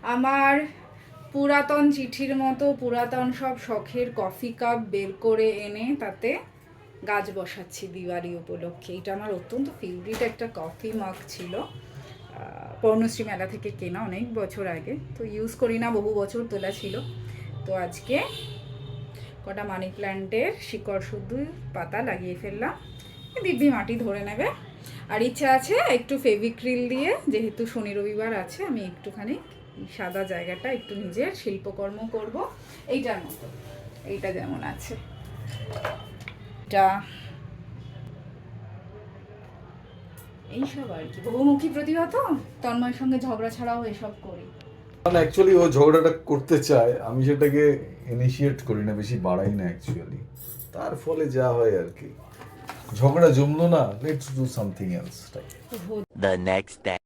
আমার পুরাতন চিঠির মতো পুরাতন সব শখের কফি কাপ বের করে এনে তাতে গাছ বসাচ্ছি দিওয়ালি উপলক্ষে। এটা আমার অত্যন্ত ফেভারিট একটা কফি মাগ ছিল, পর্ণশ্রী মেলা থেকে কেনা অনেক বছর আগে, তো ইউজ করি না, বহু বছর তোলা ছিল। তো আজকে কটা মানি প্ল্যান্টের শিকড় শুদ্ধ পাতা লাগিয়ে ফেললাম, দিব্যি মাটি ধরে নেবে। আর ইচ্ছা আছে একটু ফেভিক্রিল দিয়ে, যেহেতু শনি রবিবার আছে, আমি একটুখানি সাদা জায়গাটা একটু নিজের শিল্পকর্ম করব এইটার মতো। এইটা যেমন আছে, এটা এইসব আর কি, বহুমুখী প্রতিভা তো, তন্ময়ের সঙ্গে ঝগড়া ছাড়াও এসব করি। অ্যাকচুয়ালি ও ঝগড়াটা করতে চায়, আমি সেটাকে ইনিশিয়েট করি না, বেশি বাড়াই না অ্যাকচুয়ালি, তার ফলে যা হয় আর কি। ঝগড়া জমলো না, let's do something else. The next day.